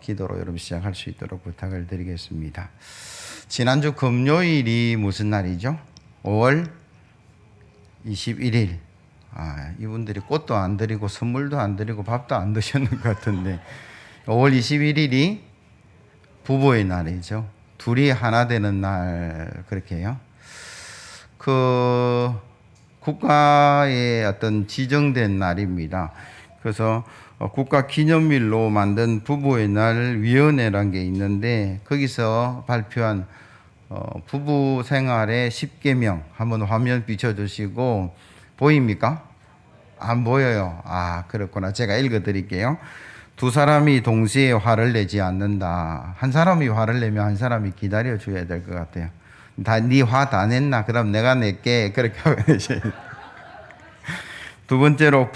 기도로 여러분 시작할 수 있도록 부탁을 드리겠습니다. 지난주 금요일이 무슨 날이죠? 5월 21일. 이분들이 꽃도 안 드리고 선물도 안 드리고 밥도 안 드셨는 것 같은데 5월 21일이 부부의 날이죠. 둘이 하나 되는 날 그렇게 해요. 그 국가의 어떤 지정된 날입니다. 그래서 국가 기념일로 만든 부부의 날 위원회라는 게 있는데 거기서 발표한 부부 생활의 10계명 한번 화면 비춰주시고 보입니까? 안 보여요. 그렇구나. 제가 읽어드릴게요. 두 사람이 동시에 화를 내지 않는다. 한 사람이 화를 내면 한 사람이 기다려줘야 될 것 같아요. 네 화 다 냈나? 그럼 내가 낼게. 그렇게 하고 계셔야 돼요. 두 번째로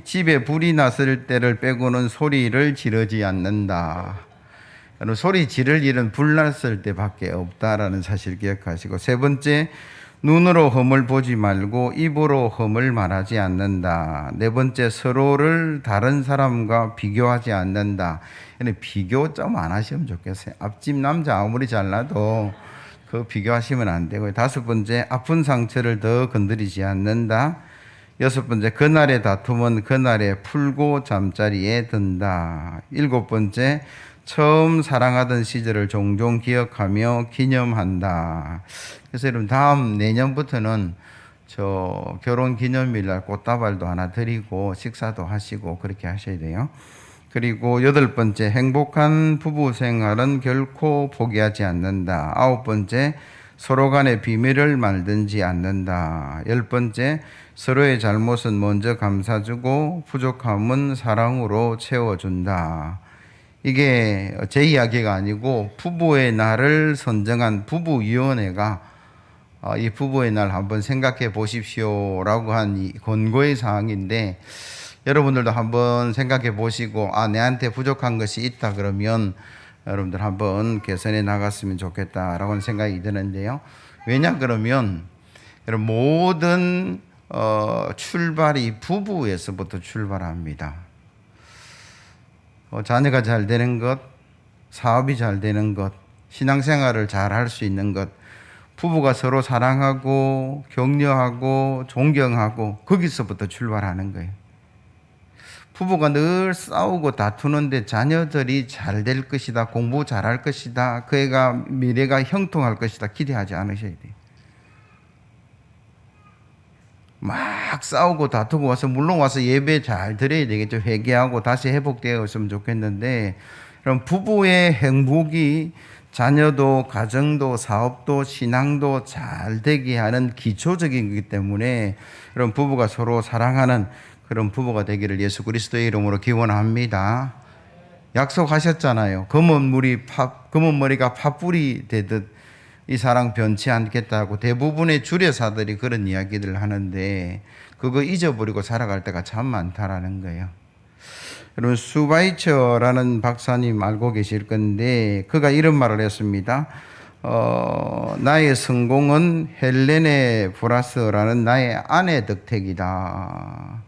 집에 불이 났을 때를 빼고는 소리를 지르지 않는다. 소리 지를 일은 불 났을 때밖에 없다라는 사실 기억하시고, 세 번째, 눈으로 험을 보지 말고 입으로 험을 말하지 않는다. 네 번째, 서로를 다른 사람과 비교하지 않는다. 비교 좀 안 하시면 좋겠어요. 앞집 남자 아무리 잘나도 그 비교하시면 안 되고요. 다섯 번째, 아픈 상처를 더 건드리지 않는다. 여섯 번째, 그날의 다툼은 그날에 풀고 잠자리에 든다. 일곱 번째, 처음 사랑하던 시절을 종종 기억하며 기념한다. 그래서 여러분 내년부터는 저 결혼 기념일 날 꽃다발도 하나 드리고 식사도 하시고 그렇게 하셔야 돼요. 그리고 여덟 번째, 행복한 부부 생활은 결코 포기하지 않는다. 아홉 번째, 서로 간의 비밀을 말든지 않는다. 열 번째, 서로의 잘못은 먼저 감싸주고 부족함은 사랑으로 채워준다. 이게 제 이야기가 아니고 부부의 날을 선정한 부부위원회가 이 부부의 날 한번 생각해 보십시오라고 한 이 권고의 사항인데, 여러분들도 한번 생각해 보시고 내한테 부족한 것이 있다 그러면 여러분들 한번 개선해 나갔으면 좋겠다라고 생각이 드는데요. 왜냐 그러면 여러분 모든 출발이 부부에서부터 출발합니다. 자녀가 잘 되는 것, 사업이 잘 되는 것, 신앙생활을 잘 할 수 있는 것, 부부가 서로 사랑하고 격려하고 존경하고 거기서부터 출발하는 거예요. 부부가 늘 싸우고 다투는데 자녀들이 잘 될 것이다, 공부 잘할 것이다, 그 애가 미래가 형통할 것이다 기대하지 않으셔야 돼요. 막 싸우고 다투고 와서 물론 와서 예배 잘 드려야 되겠죠. 회개하고 다시 회복되어 있으면 좋겠는데, 그럼 부부의 행복이 자녀도 가정도 사업도 신앙도 잘 되게 하는 기초적인 거기 때문에 그럼 부부가 서로 사랑하는 그런 부부가 되기를 예수 그리스도의 이름으로 기원합니다. 약속하셨잖아요. 검은 머리가 팥불이 되듯 이 사랑 변치 않겠다고 대부분의 주례사들이 그런 이야기들을 하는데 그거 잊어버리고 살아갈 때가 참 많다라는 거예요. 여러분, 수바이처라는 박사님 알고 계실 건데 그가 이런 말을 했습니다. 나의 성공은 헬레네 브라스라는 나의 아내 덕택이다.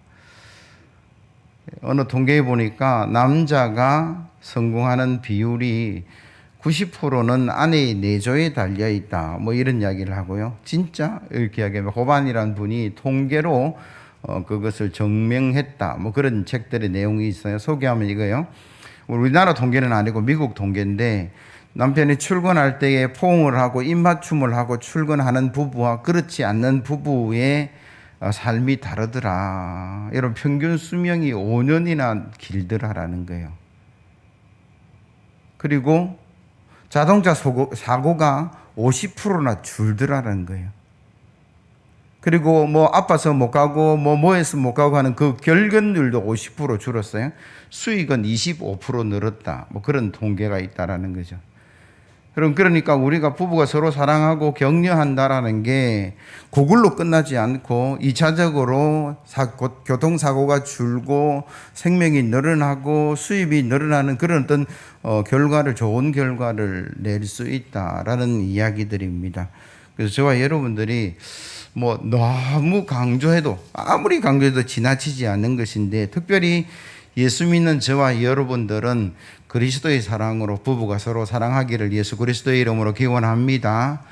어느 통계에 보니까 남자가 성공하는 비율이 90%는 아내의 내조에 달려있다. 이런 이야기를 하고요. 진짜 이렇게 이야기하면 호반이라는 분이 통계로 그것을 증명했다. 그런 책들의 내용이 있어요. 소개하면 이거요. 우리나라 통계는 아니고 미국 통계인데 남편이 출근할 때에 포옹을 하고 입맞춤을 하고 출근하는 부부와 그렇지 않는 부부의 삶이 다르더라. 여러분, 평균 수명이 5년이나 길더라라는 거예요. 그리고 자동차 사고가 50%나 줄더라는 거예요. 그리고 아파서 못 가고 뭐해서 못 가고 하는 그 결근율도 50% 줄었어요. 수익은 25% 늘었다. 그런 통계가 있다라는 거죠. 그러니까 우리가 부부가 서로 사랑하고 격려한다라는 게 그걸로 끝나지 않고 2차적으로 교통사고가 줄고 생명이 늘어나고 수입이 늘어나는 그런 어떤 좋은 결과를 낼 수 있다라는 이야기들입니다. 그래서 저와 여러분들이 너무 아무리 강조해도 지나치지 않는 것인데, 특별히 예수 믿는 저와 여러분들은 그리스도의 사랑으로 부부가 서로 사랑하기를 예수 그리스도의 이름으로 기원합니다.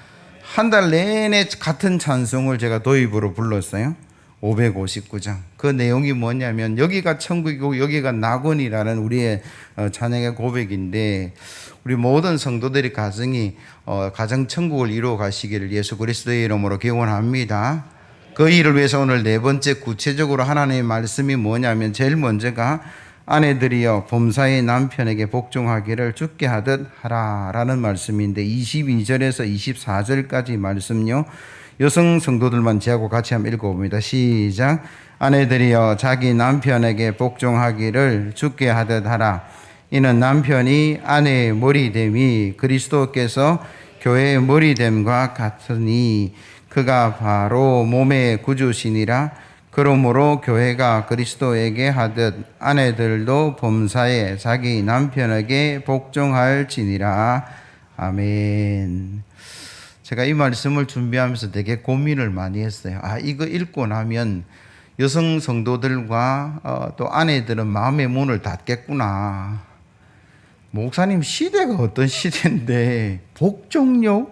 한 달 내내 같은 찬송을 제가 도입으로 불렀어요. 559장. 그 내용이 뭐냐면 여기가 천국이고 여기가 낙원이라는 우리의 찬양의 고백인데, 우리 모든 성도들이 가정 천국을 이루어 가시기를 예수 그리스도의 이름으로 기원합니다. 그 일을 위해서 오늘 네 번째 구체적으로 하나님의 말씀이 뭐냐면, 제일 먼저가 아내들이여 범사의 남편에게 복종하기를 주께 하듯 하라라는 말씀인데, 22절에서 24절까지 말씀요, 여성 성도들만 제하고 같이 한번 읽어봅니다. 시작. 아내들이여 자기 남편에게 복종하기를 주께 하듯 하라. 이는 남편이 아내의 머리됨이 그리스도께서 교회의 머리됨과 같으니 그가 바로 몸의 구주시니라. 그러므로 교회가 그리스도에게 하듯 아내들도 범사에 자기 남편에게 복종할지니라. 아멘. 제가 이 말씀을 준비하면서 되게 고민을 많이 했어요. 이거 읽고 나면 여성 성도들과 또 아내들은 마음의 문을 닫겠구나. 목사님, 시대가 어떤 시대인데 복종요?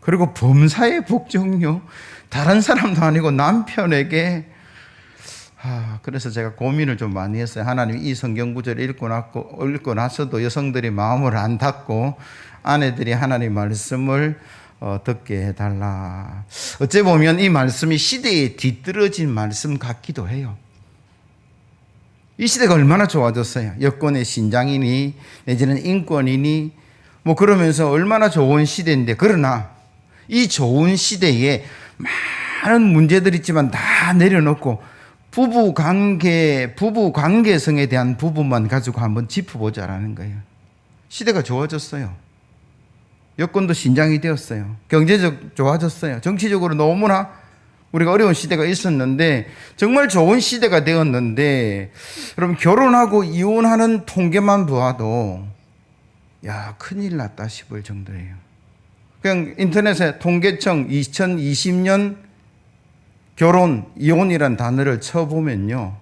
그리고 범사의 복종요? 다른 사람도 아니고 남편에게. 그래서 제가 고민을 좀 많이 했어요. 하나님, 이 성경 구절을 읽고 나서도 여성들이 마음을 안 닫고 아내들이 하나님 말씀을 듣게 해달라. 어째 보면 이 말씀이 시대에 뒤떨어진 말씀 같기도 해요. 이 시대가 얼마나 좋아졌어요. 여권의 신장이니 내지는 인권이니 뭐 그러면서 얼마나 좋은 시대인데, 그러나 이 좋은 시대에 많은 문제들이 있지만 다 내려놓고 부부 관계성에 대한 부분만 가지고 한번 짚어보자라는 거예요. 시대가 좋아졌어요. 여건도 신장이 되었어요. 경제적 좋아졌어요. 정치적으로 너무나 우리가 어려운 시대가 있었는데 정말 좋은 시대가 되었는데, 여러분, 결혼하고 이혼하는 통계만 보아도 큰일 났다 싶을 정도예요. 그냥 인터넷에 통계청 2020년 결혼, 이혼이란 단어를 쳐보면요,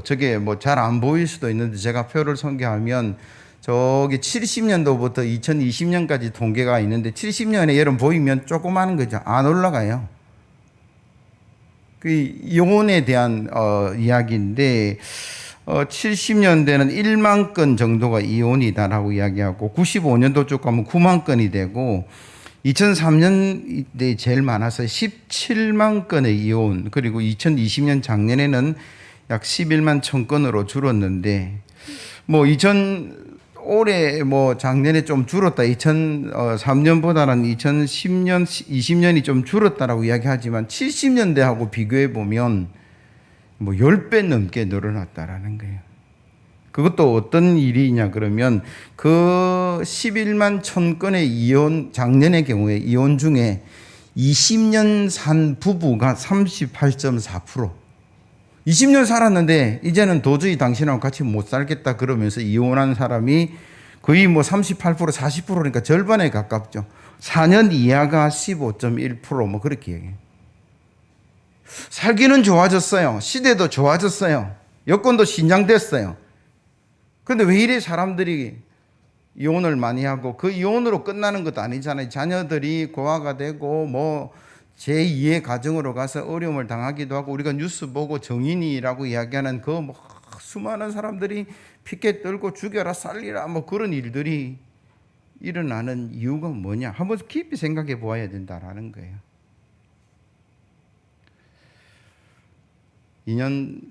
저게 잘 안 보일 수도 있는데 제가 표를 손괴하면 저기 70년도부터 2020년까지 통계가 있는데 70년에 여러분 보이면 조그마한 거죠. 안 올라가요. 그 이혼에 대한 이야기인데 70년대는 1만 건 정도가 이혼이다라고 이야기하고 95년도 쪽 가면 9만 건이 되고 2003년에 제일 많아서 17만 건의 이혼, 그리고 2020년 작년에는 약 11만 1,000건으로 줄었는데 올해 작년에 좀 줄었다. 2003년보다는 2010년, 20년이 좀 줄었다라고 이야기하지만 70년대하고 비교해 보면 10배 넘게 늘어났다라는 거예요. 그것도 어떤 일이냐 그러면 그 11만 1,000건의 이혼, 작년의 경우에 이혼 중에 20년 산 부부가 38.4%. 20년 살았는데 이제는 도저히 당신하고 같이 못 살겠다 그러면서 이혼한 사람이 거의 38%, 40%니까 절반에 가깝죠. 4년 이하가 15.1%, 그렇게 얘기해요. 살기는 좋아졌어요. 시대도 좋아졌어요. 여건도 신장됐어요. 그런데 왜 이래 사람들이 이혼을 많이 하고, 그 이혼으로 끝나는 것도 아니잖아요. 자녀들이 고아가 되고 제2의 가정으로 가서 어려움을 당하기도 하고, 우리가 뉴스 보고 정인이라고 이야기하는 수많은 사람들이 피켓 들고 죽여라 살리라 그런 일들이 일어나는 이유가 뭐냐, 한번 깊이 생각해 보아야 된다라는 거예요.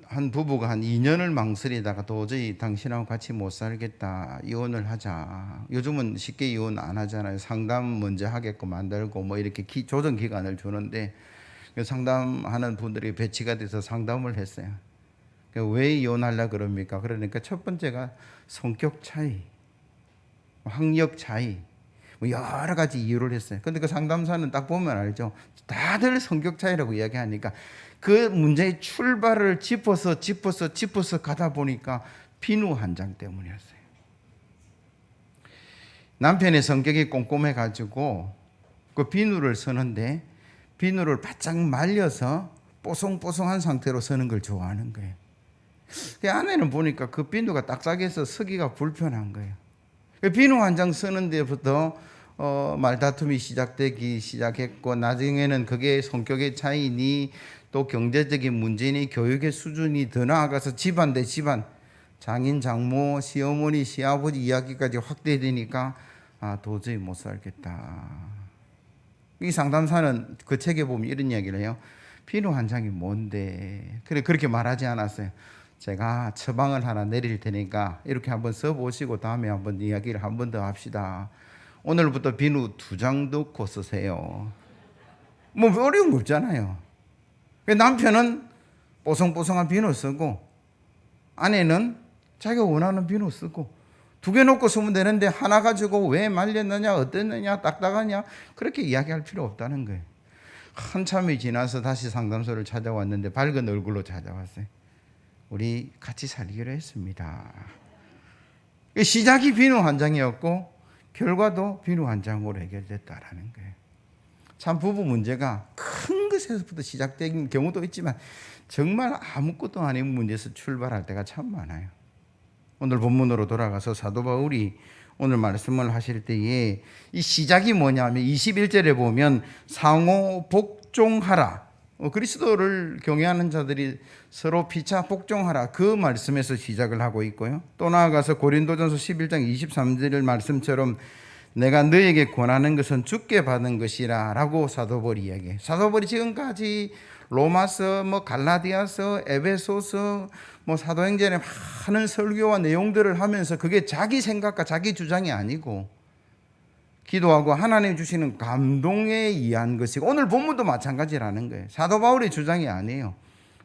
한 부부가 한 2년을 망설이다가 도저히 당신하고 같이 못 살겠다, 이혼을 하자. 요즘은 쉽게 이혼 안 하잖아요. 상담 먼저 하게끔 만들고 이렇게 조정 기간을 주는데, 상담하는 분들이 배치가 돼서 상담을 했어요. 왜 이혼하려고 그럽니까? 그러니까 첫 번째가 성격 차이, 학력 차이, 여러 가지 이유를 했어요. 근데 그 상담사는 딱 보면 알죠. 다들 성격 차이라고 이야기하니까 그 문제의 출발을 짚어서 가다 보니까 비누 한 장 때문이었어요. 남편의 성격이 꼼꼼해가지고 그 비누를 쓰는데, 비누를 바짝 말려서 뽀송뽀송한 상태로 쓰는 걸 좋아하는 거예요. 그 안에는 보니까 그 비누가 딱딱해서 쓰기가 불편한 거예요. 비누 한 장 쓰는 데부터 말다툼이 시작되기 시작했고, 나중에는 그게 성격의 차이니 또 경제적인 문제니 교육의 수준이 더 나아가서 집안 대 집안, 장인 장모 시어머니 시아버지 이야기까지 확대되니까 도저히 못 살겠다. 이 상담사는 그 책에 보면 이런 이야기를 해요. 비누 한 장이 뭔데? 그래, 그렇게 말하지 않았어요. 제가 처방을 하나 내릴 테니까 이렇게 한번 써보시고 다음에 한번 이야기를 한 번 더 합시다. 오늘부터 비누 2장 넣고 쓰세요. 뭐 어려운 거 없잖아요. 남편은 뽀송뽀송한 비누 쓰고, 아내는 자기가 원하는 비누 쓰고, 2개 놓고 쓰면 되는데 하나 가지고 왜 말렸느냐, 어땠느냐, 딱딱하냐, 그렇게 이야기할 필요 없다는 거예요. 한참이 지나서 다시 상담소를 찾아왔는데 밝은 얼굴로 찾아왔어요. 우리 같이 살기로 했습니다. 시작이 비누 한 장이었고 결과도 비누 한 장으로 해결됐다라는 거예요. 참 부부 문제가 큰 것에서부터 시작된 경우도 있지만 정말 아무것도 아닌 문제에서 출발할 때가 참 많아요. 오늘 본문으로 돌아가서 사도 바울이 오늘 말씀을 하실 때에 이 시작이 뭐냐면 21절에 보면 상호 복종하라. 그리스도를 경외하는 자들이 서로 피차 복종하라. 그 말씀에서 시작을 하고 있고요. 또 나아가서 고린도전서 11장 23절 말씀처럼 내가 너에게 권하는 것은 주께 받은 것이라 라고 사도 바울이 이야기해요. 사도 바울이 지금까지 로마서, 갈라디아서, 에베소서, 사도행전의 많은 설교와 내용들을 하면서 그게 자기 생각과 자기 주장이 아니고 기도하고 하나님 주시는 감동에 의한 것이고, 오늘 본문도 마찬가지라는 거예요. 사도 바울의 주장이 아니에요.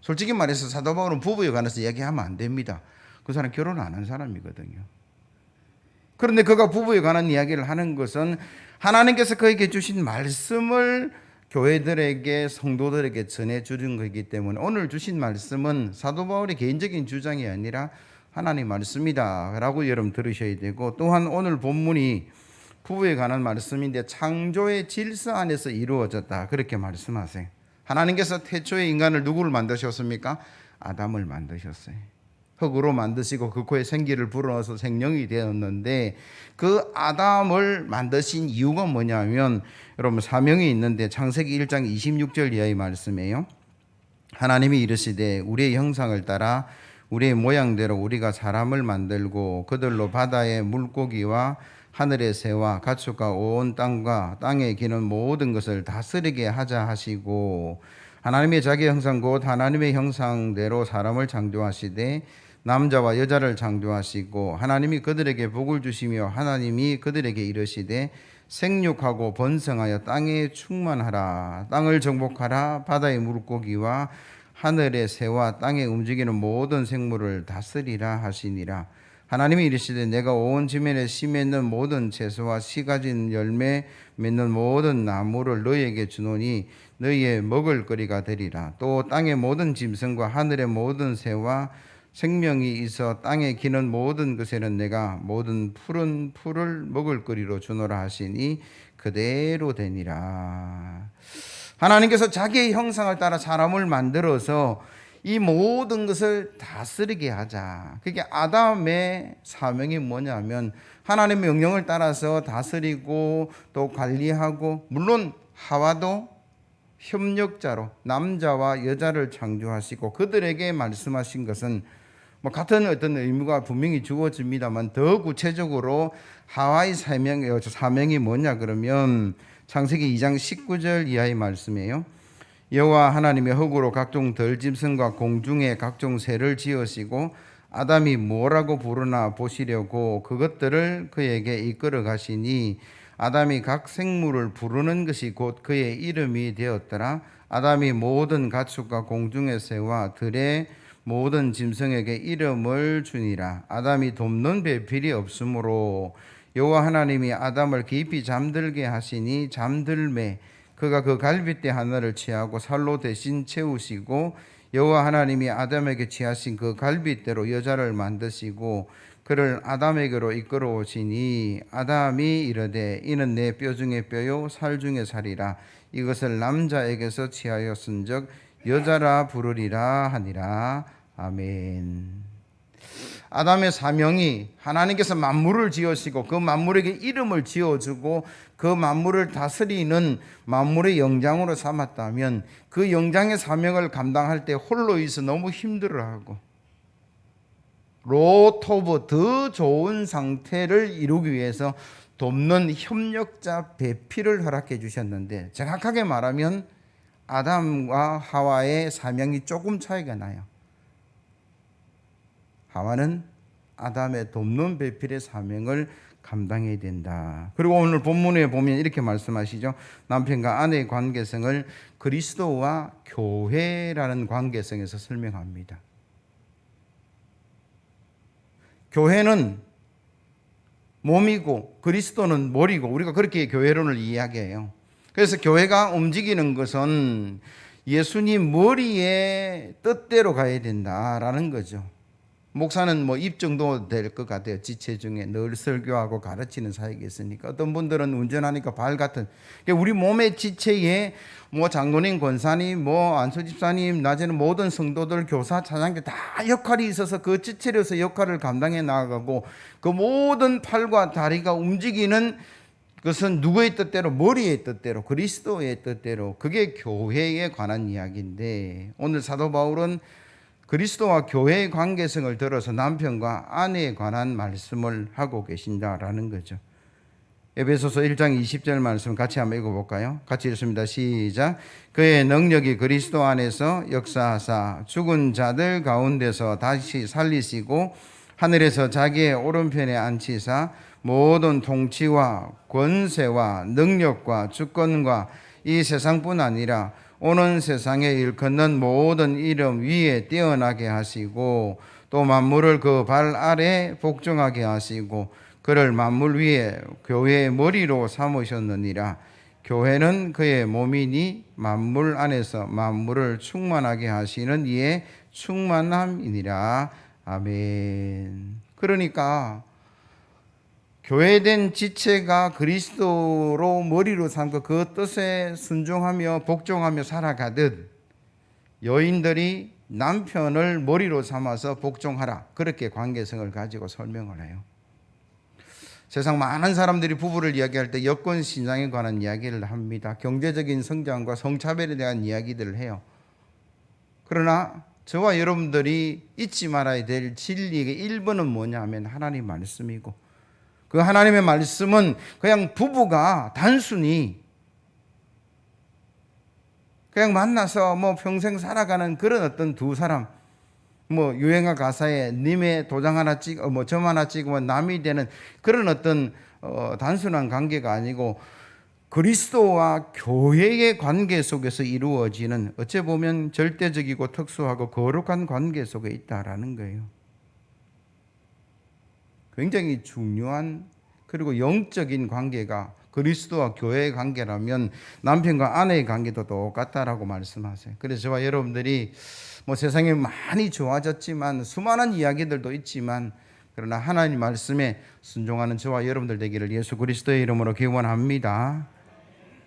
솔직히 말해서 사도 바울은 부부에 관해서 이야기하면 안 됩니다. 그 사람 결혼 안 한 사람이거든요. 그런데 그가 부부에 관한 이야기를 하는 것은 하나님께서 그에게 주신 말씀을 교회들에게, 성도들에게 전해주는 것이기 때문에 오늘 주신 말씀은 사도 바울의 개인적인 주장이 아니라 하나님 말씀이다 라고 여러분 들으셔야 되고, 또한 오늘 본문이 부부에 관한 말씀인데 창조의 질서 안에서 이루어졌다 그렇게 말씀하세요. 하나님께서 태초에 인간을 누구를 만드셨습니까? 아담을 만드셨어요. 흙으로 만드시고 그 코에 생기를 불어넣어서 생명이 되었는데, 그 아담을 만드신 이유가 뭐냐면 여러분 사명이 있는데 창세기 1장 26절 이하의 말씀이에요. 하나님이 이르시되 우리의 형상을 따라 우리의 모양대로 우리가 사람을 만들고 그들로 바다의 물고기와 하늘의 새와 가축과 온 땅과 땅에 기는 모든 것을 다스리게 하자 하시고, 하나님의 자기 형상 곧 하나님의 형상대로 사람을 창조하시되 남자와 여자를 창조하시고, 하나님이 그들에게 복을 주시며 하나님이 그들에게 이르시되 생육하고 번성하여 땅에 충만하라. 땅을 정복하라. 바다의 물고기와 하늘의 새와 땅에 움직이는 모든 생물을 다스리라 하시니라. 하나님이 이르시되 내가 온 지면에 씨 맺는 모든 채소와 씨 가진 열매 맺는 모든 나무를 너희에게 주노니 너희의 먹을 거리가 되리라. 또 땅의 모든 짐승과 하늘의 모든 새와 생명이 있어 땅에 기는 모든 것에는 내가 모든 푸른 풀을 먹을 거리로 주노라 하시니 그대로 되니라. 하나님께서 자기의 형상을 따라 사람을 만들어서 이 모든 것을 다스리게 하자. 그게 아담의 사명이 뭐냐면 하나님의 명령을 따라서 다스리고 또 관리하고, 물론 하와도 협력자로 남자와 여자를 창조하시고 그들에게 말씀하신 것은 같은 어떤 의무가 분명히 주어집니다만 더 구체적으로 하와의 사명이 뭐냐 그러면 창세기 2장 19절 이하의 말씀이에요. 여호와 하나님의 흙으로 각종 들짐승과 공중의 각종 새를 지으시고 아담이 뭐라고 부르나 보시려고 그것들을 그에게 이끌어 가시니 아담이 각 생물을 부르는 것이 곧 그의 이름이 되었더라. 아담이 모든 가축과 공중의 새와 들의 모든 짐승에게 이름을 주니라. 아담이 돕는 배필이 없으므로 여호와 하나님이 아담을 깊이 잠들게 하시니 잠들매 그가 그 갈빗대 하나를 취하고 살로 대신 채우시고, 여호와 하나님이 아담에게 취하신 그 갈빗대로 여자를 만드시고 그를 아담에게로 이끌어 오시니 아담이 이르되 이는 내 뼈 중에 뼈요 살 중에 살이라. 이것을 남자에게서 취하였은즉 여자라 부르리라 하니라. 아멘. 아담의 사명이 하나님께서 만물을 지으시고 그 만물에게 이름을 지어주고 그 만물을 다스리는 만물의 영장으로 삼았다면 그 영장의 사명을 감당할 때 홀로 있어 너무 힘들어하고 로토브 더 좋은 상태를 이루기 위해서 돕는 협력자 배필을 허락해 주셨는데 정확하게 말하면 아담과 하와의 사명이 조금 차이가 나요. 하와는 아담의 돕는 배필의 사명을 감당해야 된다. 그리고 오늘 본문에 보면 이렇게 말씀하시죠. 남편과 아내의 관계성을 그리스도와 교회라는 관계성에서 설명합니다. 교회는 몸이고 그리스도는 머리고 우리가 그렇게 교회론을 이야기해요. 그래서 교회가 움직이는 것은 예수님 머리의 뜻대로 가야 된다라는 거죠. 목사는 뭐 입 정도 될 것 같아요. 지체 중에 늘 설교하고 가르치는 사역이 있으니까. 어떤 분들은 운전하니까 발 같은. 우리 몸의 지체에 뭐 장로님, 권사님, 뭐 안수집사님, 낮에는 모든 성도들, 교사, 차장들 다 역할이 있어서 그 지체로서 역할을 감당해 나가고 그 모든 팔과 다리가 움직이는 그것은 누구의 뜻대로? 머리의 뜻대로, 그리스도의 뜻대로. 그게 교회에 관한 이야기인데 오늘 사도 바울은 그리스도와 교회의 관계성을 들어서 남편과 아내에 관한 말씀을 하고 계신다라는 거죠. 에베소서 1장 20절 말씀 같이 한번 읽어볼까요? 같이 읽습니다. 시작. 그의 능력이 그리스도 안에서 역사하사 죽은 자들 가운데서 다시 살리시고 하늘에서 자기의 오른편에 앉히사 모든 통치와 권세와 능력과 주권과 이 세상뿐 아니라 오는 세상에 일컫는 모든 이름 위에 뛰어나게 하시고 또 만물을 그 발 아래 복종하게 하시고 그를 만물 위에 교회의 머리로 삼으셨느니라. 교회는 그의 몸이니 만물 안에서 만물을 충만하게 하시는 이의 충만함이니라. 아멘. 그러니까 교회된 지체가 그리스도로 머리로 삼고 그 뜻에 순종하며 복종하며 살아가듯 여인들이 남편을 머리로 삼아서 복종하라. 그렇게 관계성을 가지고 설명을 해요. 세상 많은 사람들이 부부를 이야기할 때 여권 신앙에 관한 이야기를 합니다. 경제적인 성장과 성차별에 대한 이야기들을 해요. 그러나 저와 여러분들이 잊지 말아야 될 진리의 1번은 뭐냐 하면 하나님 말씀이고 그 하나님의 말씀은 그냥 부부가 단순히 그냥 만나서 뭐 평생 살아가는 그런 어떤 두 사람, 뭐 유행어 가사에 님의 도장 하나 찍어 뭐 점 하나 찍으면 남이 되는 그런 어떤 단순한 관계가 아니고 그리스도와 교회의 관계 속에서 이루어지는 어찌 보면 절대적이고 특수하고 거룩한 관계 속에 있다라는 거예요. 굉장히 중요한 그리고 영적인 관계가 그리스도와 교회의 관계라면 남편과 아내의 관계도 똑같다라고 말씀하세요. 그래서 저와 여러분들이 뭐 세상이 많이 좋아졌지만 수많은 이야기들도 있지만 그러나 하나님 말씀에 순종하는 저와 여러분들 되기를 예수 그리스도의 이름으로 기원합니다.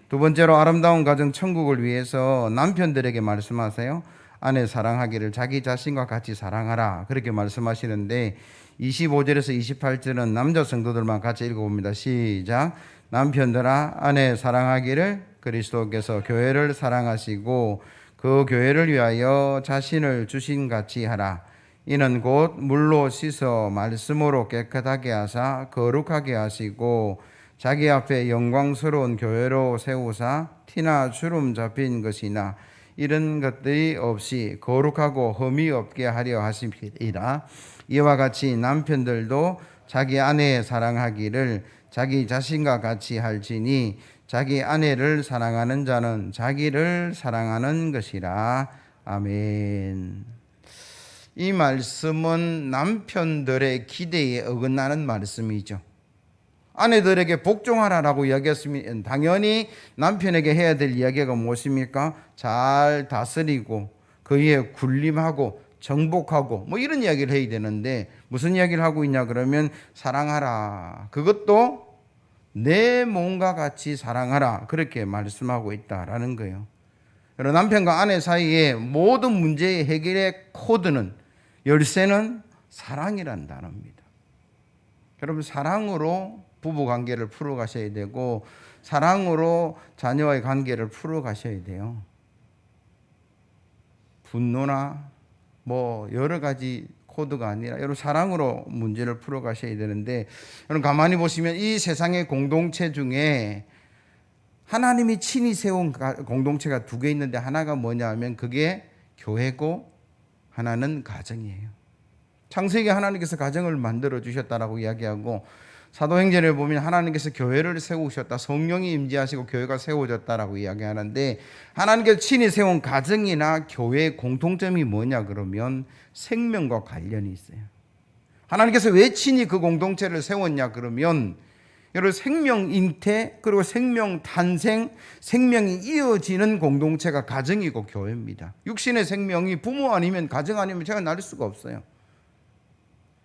두 번째로 아름다운 가정 천국을 위해서 남편들에게 말씀하세요. 아내 사랑하기를 자기 자신과 같이 사랑하라. 그렇게 말씀하시는데 25절에서 28절은 남자 성도들만 같이 읽어봅니다. 시작. 남편들아 아내 사랑하기를 그리스도께서 교회를 사랑하시고 그 교회를 위하여 자신을 주신같이 하라. 이는 곧 물로 씻어 말씀으로 깨끗하게 하사 거룩하게 하시고 자기 앞에 영광스러운 교회로 세우사 티나 주름 잡힌 것이나 이런 것들이 없이 거룩하고 흠이 없게 하려 하심이라. 이와 같이 남편들도 자기 아내 사랑하기를 자기 자신과 같이 할지니 자기 아내를 사랑하는 자는 자기를 사랑하는 것이라. 아멘. 이 말씀은 남편들의 기대에 어긋나는 말씀이죠. 아내들에게 복종하라라고 이야기했으면 당연히 남편에게 해야 될 이야기가 무엇입니까? 잘 다스리고 그에 군림하고 정복하고 뭐 이런 이야기를 해야 되는데 무슨 이야기를 하고 있냐 그러면 사랑하라. 그것도 내 몸과 같이 사랑하라. 그렇게 말씀하고 있다라는 거예요. 남편과 아내 사이에 모든 문제의 해결의 코드는 열쇠는 사랑이란 단어입니다. 여러분, 사랑으로 부부 관계를 풀어 가셔야 되고 사랑으로 자녀와의 관계를 풀어 가셔야 돼요. 분노나 뭐 여러 가지 코드가 아니라 여러분 사랑으로 문제를 풀어 가셔야 되는데, 여러분 가만히 보시면 이 세상의 공동체 중에 하나님이 친히 세운 공동체가 두 개 있는데, 하나가 뭐냐 하면 그게 교회고 하나는 가정이에요. 창세기에 하나님께서 가정을 만들어 주셨다라고 이야기하고, 사도행전에 보면 하나님께서 교회를 세우셨다, 성령이 임재하시고 교회가 세워졌다라고 이야기하는데, 하나님께서 친히 세운 가정이나 교회의 공통점이 뭐냐 그러면 생명과 관련이 있어요. 하나님께서 왜 친히 그 공동체를 세웠냐 그러면, 여러분 생명 잉태 그리고 생명 탄생, 생명이 이어지는 공동체가 가정이고 교회입니다. 육신의 생명이 부모 아니면 가정 아니면 태어날 수가 없어요.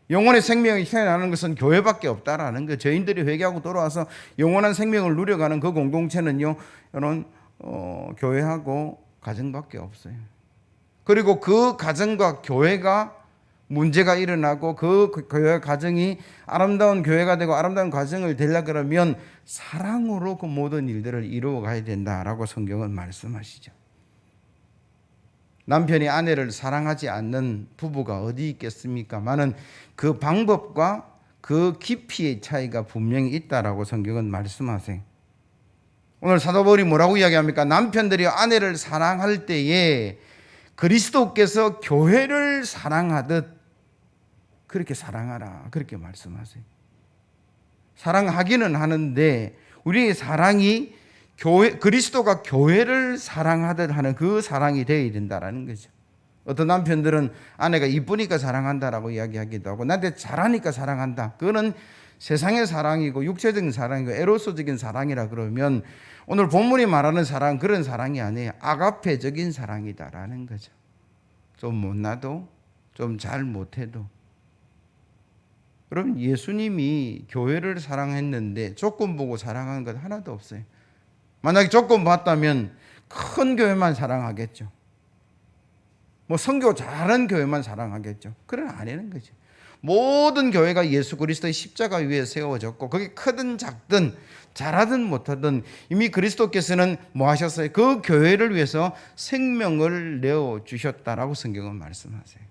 영혼의 생명이 태어나는 것은 교회밖에 없다라는 거예요. 저희들이 회개하고 돌아와서 영원한 생명을 누려가는 그 공동체는요, 여러분 교회하고 가정밖에 없어요. 그리고 그 가정과 교회가 문제가 일어나고 그 교회 가정이 아름다운 교회가 되고 아름다운 가정을 되려 그러면 사랑으로 그 모든 일들을 이루어 가야 된다라고 성경은 말씀하시죠. 남편이 아내를 사랑하지 않는 부부가 어디 있겠습니까마는 그 방법과 그 깊이의 차이가 분명히 있다라고 성경은 말씀하세요. 오늘 사도 바울이 뭐라고 이야기합니까? 남편들이 아내를 사랑할 때에 그리스도께서 교회를 사랑하듯 그렇게 사랑하라, 그렇게 말씀하세요. 사랑하기는 하는데 우리의 사랑이 그리스도가 교회를 사랑하듯 하는 그 사랑이 되어야 된다라는 거죠. 어떤 남편들은 아내가 이쁘니까 사랑한다라고 이야기하기도 하고, 나한테 잘하니까 사랑한다, 그거는 세상의 사랑이고 육체적인 사랑이고 에로스적인 사랑이라 그러면, 오늘 본문이 말하는 사랑 그런 사랑이 아니에요. 아가페적인 사랑이다라는 거죠. 좀 못나도 좀 잘 못해도. 여러분, 예수님이 교회를 사랑했는데 조건 보고 사랑하는 것 하나도 없어요. 만약에 조건 봤다면 큰 교회만 사랑하겠죠. 뭐 선교 잘하는 교회만 사랑하겠죠. 그건 아니는 거죠. 모든 교회가 예수 그리스도의 십자가 위에 세워졌고, 그게 크든 작든 잘하든 못하든 이미 그리스도께서는 뭐 하셨어요? 그 교회를 위해서 생명을 내어주셨다라고 성경은 말씀하세요.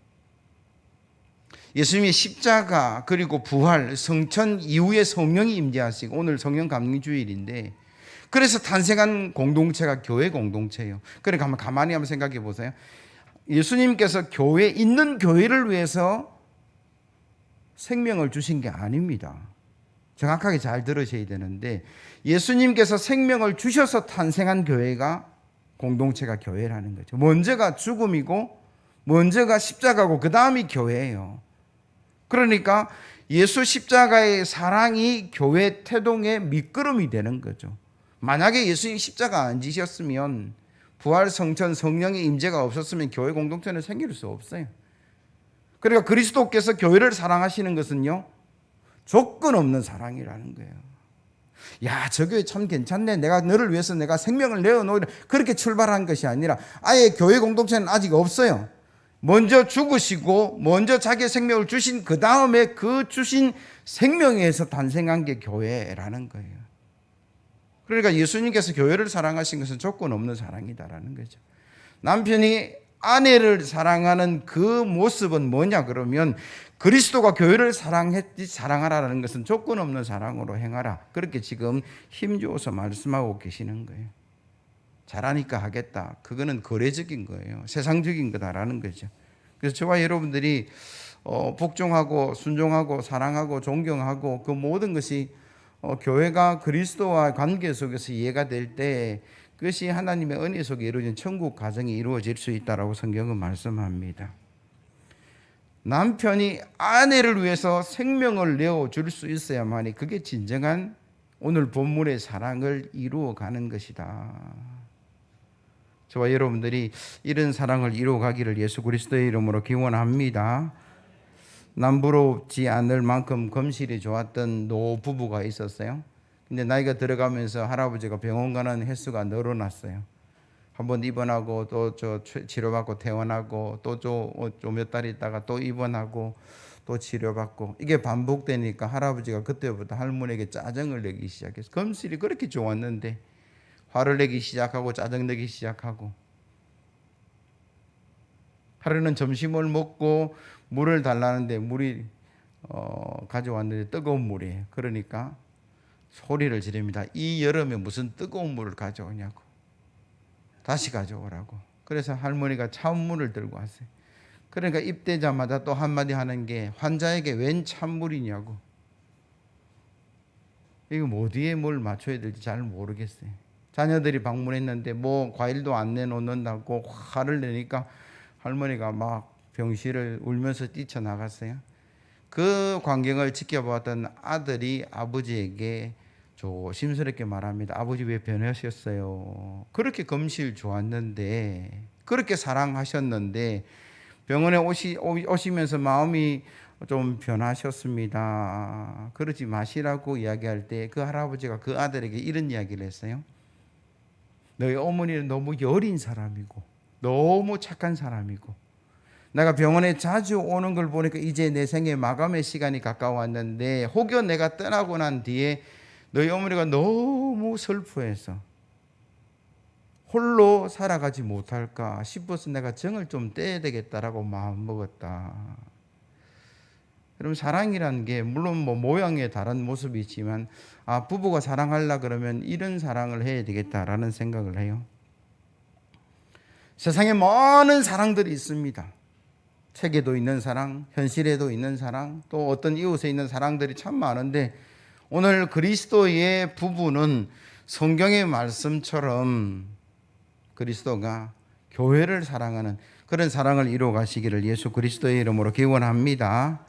예수님의 십자가 그리고 부활, 성천 이후에 성령이 임재하시고, 오늘 성령 감리주일인데 그래서 탄생한 공동체가 교회 공동체예요. 그러니까 가만히 한번 생각해 보세요. 예수님께서 교회 있는 교회를 위해서 생명을 주신 게 아닙니다. 정확하게 잘 들으셔야 되는데, 예수님께서 생명을 주셔서 탄생한 교회가 공동체가 교회라는 거죠. 먼저가 죽음이고 먼저가 십자가고 그 다음이 교회예요. 그러니까 예수 십자가의 사랑이 교회 태동의 밑거름이 되는 거죠. 만약에 예수님 십자가 안 지셨으면, 부활, 성천, 성령의 임재가 없었으면 교회 공동체는 생길 수 없어요. 그러니까 그리스도께서 교회를 사랑하시는 것은요, 조건 없는 사랑이라는 거예요. 야, 저 교회 참 괜찮네, 내가 너를 위해서 내가 생명을 내어놓으려, 그렇게 출발한 것이 아니라 아예 교회 공동체는 아직 없어요. 먼저 죽으시고 먼저 자기의 생명을 주신 그 다음에 그 주신 생명에서 탄생한 게 교회라는 거예요. 그러니까 예수님께서 교회를 사랑하신 것은 조건 없는 사랑이다라는 거죠. 남편이 아내를 사랑하는 그 모습은 뭐냐 그러면, 그리스도가 교회를 사랑했지 사랑하라는 것은 조건 없는 사랑으로 행하라, 그렇게 지금 힘주어서 말씀하고 계시는 거예요. 잘하니까 하겠다, 그거는 거래적인 거예요. 세상적인 거다라는 거죠. 그래서 저와 여러분들이 복종하고 순종하고 사랑하고 존경하고 그 모든 것이 교회가 그리스도와 관계 속에서 이해가 될 때, 그것이 하나님의 은혜 속에 이루어진 천국 가정이 이루어질 수 있다라고 성경은 말씀합니다. 남편이 아내를 위해서 생명을 내어줄 수 있어야만이 그게 진정한 오늘 본문의 사랑을 이루어가는 것이다. 저와 여러분들이 이런 사랑을 이루어가기를 예수 그리스도의 이름으로 기원합니다. 남부럽지 않을 만큼 검실이 좋았던 노부부가 있었어요. 근데 나이가 들어가면서 할아버지가 병원 가는 횟수가 늘어났어요. 한번 입원하고 또 치료받고 퇴원하고 또 몇 달 있다가 또 입원하고 또 치료받고, 이게 반복되니까 할아버지가 그때부터 할머니에게 짜증을 내기 시작했어요. 검실이 그렇게 좋았는데 화를 내기 시작하고 짜증 내기 시작하고, 하루는 점심을 먹고 물을 달라는데 물이 가져왔는데 뜨거운 물이에요. 그러니까 소리를 지릅니다. 이 여름에 무슨 뜨거운 물을 가져오냐고, 다시 가져오라고. 그래서 할머니가 찬물을 들고 왔어요. 그러니까 입대자마자 또 한마디 하는 게, 환자에게 웬 찬물이냐고. 이거 뭐 어디에 뭘 맞춰야 될지 잘 모르겠어요. 자녀들이 방문했는데 뭐 과일도 안 내놓는다고 화를 내니까 할머니가 막 병실을 울면서 뛰쳐나갔어요. 그 광경을 지켜보았던 아들이 아버지에게 조심스럽게 말합니다. 아버지 왜 변하셨어요? 그렇게 검실 좋았는데, 그렇게 사랑하셨는데 병원에 오시면서 마음이 좀 변하셨습니다. 그러지 마시라고 이야기할 때 그 할아버지가 그 아들에게 이런 이야기를 했어요. 너희 어머니는 너무 여린 사람이고 너무 착한 사람이고, 내가 병원에 자주 오는 걸 보니까 이제 내 생애 마감의 시간이 가까웠는데 혹여 내가 떠나고 난 뒤에 너희 어머니가 너무 슬퍼해서 홀로 살아가지 못할까 싶어서 내가 정을 좀 떼야 되겠다라고 마음먹었다. 여러분, 사랑이라는 게 물론 뭐 모양의 다른 모습이 있지만, 부부가 사랑하려 그러면 이런 사랑을 해야 되겠다라는 생각을 해요. 세상에 많은 사랑들이 있습니다. 책에도 있는 사랑, 현실에도 있는 사랑, 또 어떤 이웃에 있는 사랑들이 참 많은데, 오늘 그리스도의 부부는 성경의 말씀처럼 그리스도가 교회를 사랑하는 그런 사랑을 이루어 가시기를 예수 그리스도의 이름으로 기원합니다.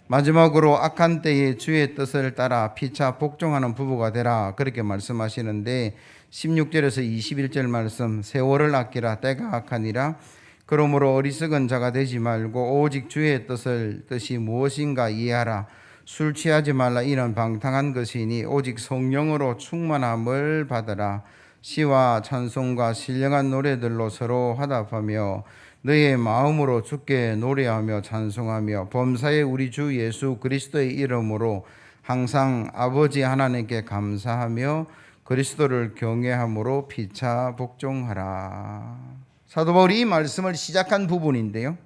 마지막으로 악한 때에 주의 뜻을 따라 피차 복종하는 부부가 되라, 그렇게 말씀하시는데 16절에서 21절 말씀, 세월을 아끼라 때가 악하니라. 그러므로 어리석은 자가 되지 말고 오직 주의 뜻이 무엇인가 이해하라. 술 취하지 말라, 이는 방탕한 것이니 오직 성령으로 충만함을 받으라. 시와 찬송과 신령한 노래들로 서로 화답하며 너의 마음으로 주께 노래하며 찬송하며 범사의 우리 주 예수 그리스도의 이름으로 항상 아버지 하나님께 감사하며 그리스도를 경외함으로 피차 복종하라. 사도 바울이 이 말씀을 시작한 부분인데요,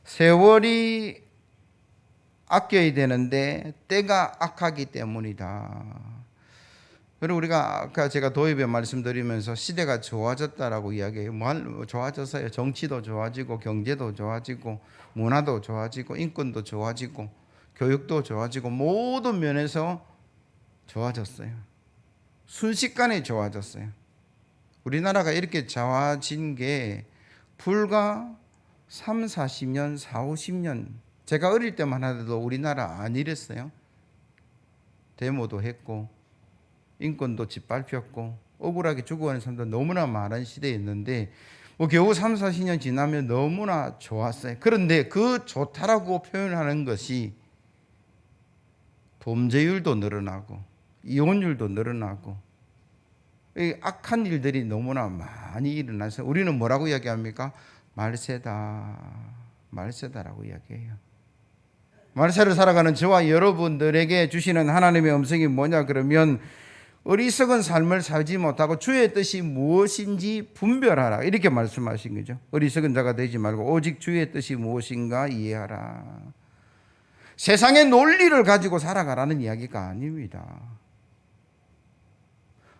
세월이 아껴야 되는데 때가 악하기 때문이다. 그리고 우리가 아까 제가 도입에 말씀드리면서 시대가 좋아졌다라고 이야기해요. 좋아졌어요. 정치도 좋아지고 경제도 좋아지고 문화도 좋아지고 인권도 좋아지고 교육도 좋아지고 모든 면에서 좋아졌어요. 순식간에 좋아졌어요. 우리나라가 이렇게 좋아진 게 불과 3, 40년, 4, 50년, 제가 어릴 때만 하더라도 우리나라 안 이랬어요. 데모도 했고 인권도 짓밟혔고 억울하게 죽어가는 사람도 너무나 많은 시대였는데 겨우 3, 40년 지나면 너무나 좋았어요. 그런데 그 좋다라고 표현하는 것이 범죄율도 늘어나고 이혼율도 늘어나고 악한 일들이 너무나 많이 일어나서 우리는 뭐라고 이야기합니까? 말세다라고 이야기해요. 말세를 살아가는 저와 여러분들에게 주시는 하나님의 음성이 뭐냐 그러면, 어리석은 삶을 살지 못하고 주의 뜻이 무엇인지 분별하라, 이렇게 말씀하신 거죠. 어리석은 자가 되지 말고 오직 주의 뜻이 무엇인가 이해하라. 세상의 논리를 가지고 살아가라는 이야기가 아닙니다.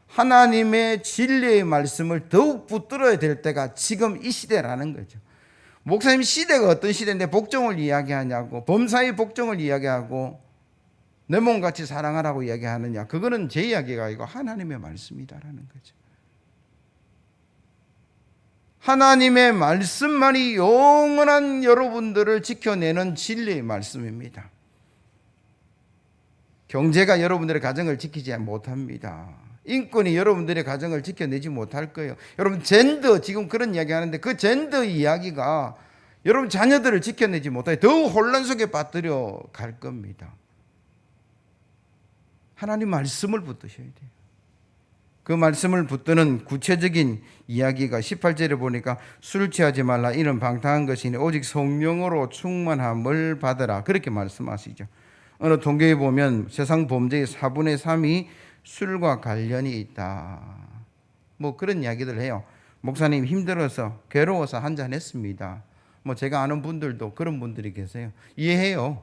하나님의 진리의 말씀을 더욱 붙들어야 될 때가 지금 이 시대라는 거죠. 목사님, 시대가 어떤 시대인데 복종을 이야기하냐고, 범사의 복종을 이야기하고 내 몸같이 사랑하라고 이야기하느냐, 그거는 제 이야기가 아니고 하나님의 말씀이다라는 거죠. 하나님의 말씀만이 영원한 여러분들을 지켜내는 진리의 말씀입니다. 경제가 여러분들의 가정을 지키지 못합니다. 인권이 여러분들의 가정을 지켜내지 못할 거예요. 여러분, 젠더, 지금 그런 이야기 하는데 그 젠더 이야기가 여러분 자녀들을 지켜내지 못하게 더욱 혼란 속에 빠뜨려 갈 겁니다. 하나님 말씀을 붙드셔야 돼요. 그 말씀을 붙드는 구체적인 이야기가 18절에 보니까 술 취하지 말라 이는 방탕한 것이니 오직 성령으로 충만함을 받으라 그렇게 말씀하시죠. 어느 통계에 보면 세상 범죄의 4분의 3이 술과 관련이 있다. 뭐 그런 이야기들 해요. 목사님 힘들어서 괴로워서 한잔 했습니다. 뭐 제가 아는 분들도 그런 분들이 계세요. 이해해요.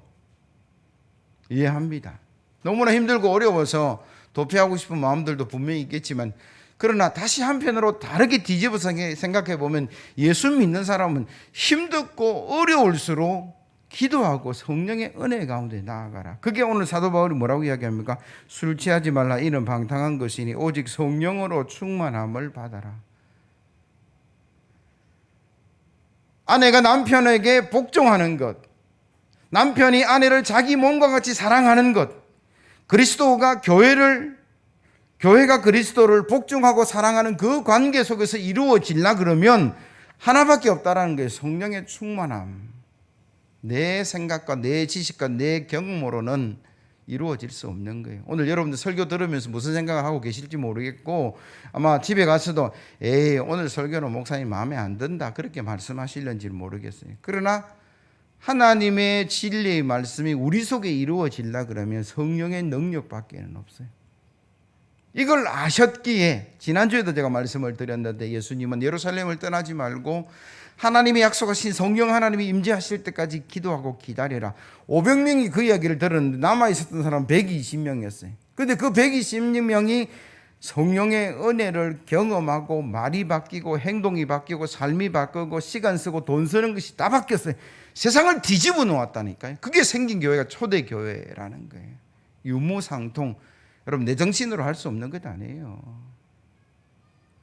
이해합니다. 너무나 힘들고 어려워서 도피하고 싶은 마음들도 분명히 있겠지만, 그러나 다시 한편으로 다르게 뒤집어서 생각해 보면 예수 믿는 사람은 힘들고 어려울수록 기도하고 성령의 은혜 가운데 나아가라. 그게 오늘 사도 바울이 뭐라고 이야기합니까? 술 취하지 말라 이는 방탕한 것이니 오직 성령으로 충만함을 받아라. 아내가 남편에게 복종하는 것, 남편이 아내를 자기 몸과 같이 사랑하는 것, 그리스도가 교회가 그리스도를 복종하고 사랑하는 그 관계 속에서 이루어지려 그러면 하나밖에 없다라는 거예요. 성령의 충만함. 내 생각과 내 지식과 내 경험으로는 이루어질 수 없는 거예요. 오늘 여러분들 설교 들으면서 무슨 생각을 하고 계실지 모르겠고, 아마 집에 가서도 오늘 설교는 목사님 마음에 안 든다 그렇게 말씀하실는지 모르겠어요. 그러나 하나님의 진리의 말씀이 우리 속에 이루어지려 그러면 성령의 능력밖에는 없어요. 이걸 아셨기에 지난주에도 제가 말씀을 드렸는데, 예수님은 예루살렘을 떠나지 말고 하나님이 약속하신 성령 하나님이 임재하실 때까지 기도하고 기다려라. 500명이 그 이야기를 들었는데 남아있었던 사람은 120명이었어요. 그런데 그 120명이 성령의 은혜를 경험하고 말이 바뀌고 행동이 바뀌고 삶이 바뀌고 시간 쓰고 돈 쓰는 것이 다 바뀌었어요. 세상을 뒤집어 놓았다니까요. 그게 생긴 교회가 초대교회라는 거예요. 유무상통. 여러분 내 정신으로 할 수 없는 것 아니에요.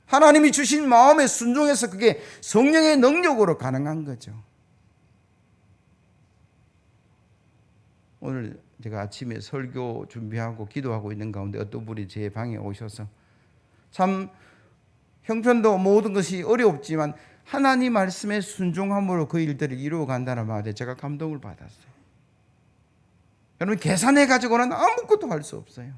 하나님이 주신 마음에 순종해서 그게 성령의 능력으로 가능한 거죠. 오늘 제가 아침에 설교 준비하고 기도하고 있는 가운데 어떤 분이 제 방에 오셔서 참 형편도 모든 것이 어렵지만 하나님 말씀에 순종함으로 그 일들을 이루어 간다는 말에 제가 감동을 받았어요. 여러분 계산해 가지고는 아무것도 할 수 없어요.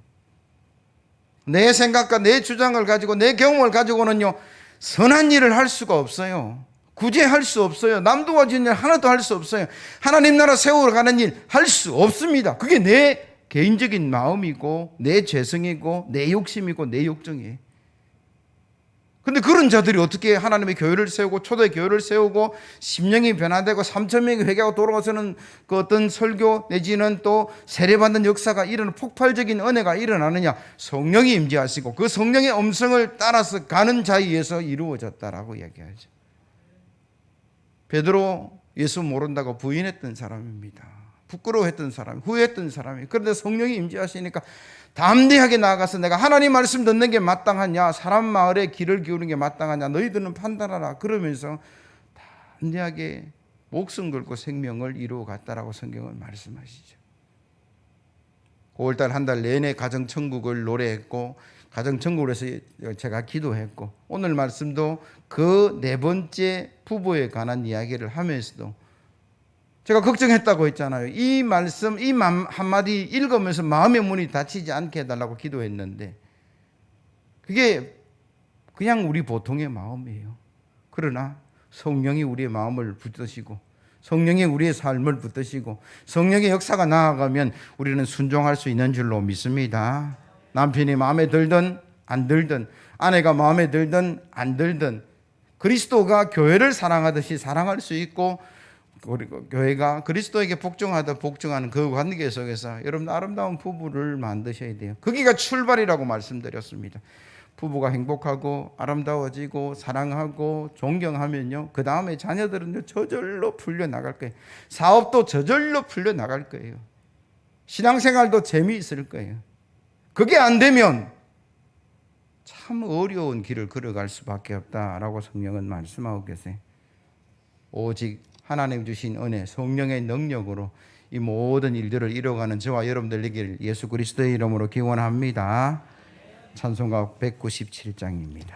내 생각과 내 주장을 가지고 내 경험을 가지고는요 선한 일을 할 수가 없어요. 구제할 수 없어요. 남 도와주는 일 하나도 할 수 없어요. 하나님 나라 세우러 가는 일 할 수 없습니다. 그게 내 개인적인 마음이고 내 죄성이고 내 욕심이고 내 욕정이에요. 근데 그런 자들이 어떻게 하나님의 교회를 세우고 초대 교회를 세우고 심령이 변화되고 3,000명이 회개하고 돌아가서는 그 어떤 설교 내지는 또 세례받는 역사가 일어나는 폭발적인 은혜가 일어나느냐? 성령이 임재하시고 그 성령의 음성을 따라서 가는 자에 의해서 이루어졌다라고 이야기하죠. 베드로 예수 모른다고 부인했던 사람입니다. 부끄러워했던 사람, 후회했던 사람이. 그런데 성령이 임재하시니까 담대하게 나아가서 내가 하나님 말씀 듣는 게 마땅하냐, 사람 마을에 귀를 기울이는 게 마땅하냐, 너희들은 판단하라. 그러면서 담대하게 목숨 걸고 생명을 이루어 갔다라고 성경은 말씀하시죠. 5월달 한 달 내내 가정천국을 노래했고 가정천국에서 제가 기도했고 오늘 말씀도 그 네 번째 부부에 관한 이야기를 하면서도 제가 걱정했다고 했잖아요. 이 말씀, 이 한마디 읽으면서 마음의 문이 닫히지 않게 해달라고 기도했는데 그게 그냥 우리 보통의 마음이에요. 그러나 성령이 우리의 마음을 붙드시고 성령이 우리의 삶을 붙드시고 성령의 역사가 나아가면 우리는 순종할 수 있는 줄로 믿습니다. 남편이 마음에 들든 안 들든 아내가 마음에 들든 안 들든 그리스도가 교회를 사랑하듯이 사랑할 수 있고 교회가 그리스도에게 복종하듯 복종하는 그 관계 속에서 여러분 아름다운 부부를 만드셔야 돼요. 거기가 출발이라고 말씀드렸습니다. 부부가 행복하고 아름다워지고 사랑하고 존경하면요 그 다음에 자녀들은요 저절로 풀려나갈 거예요. 사업도 저절로 풀려나갈 거예요. 신앙생활도 재미있을 거예요. 그게 안 되면 참 어려운 길을 걸어갈 수밖에 없다라고 성경은 말씀하고 계세요. 오직 하나님 주신 은혜, 성령의 능력으로 이 모든 일들을 이뤄가는 저와 여러분들 되기를 예수 그리스도의 이름으로 기원합니다. 찬송가 197장입니다.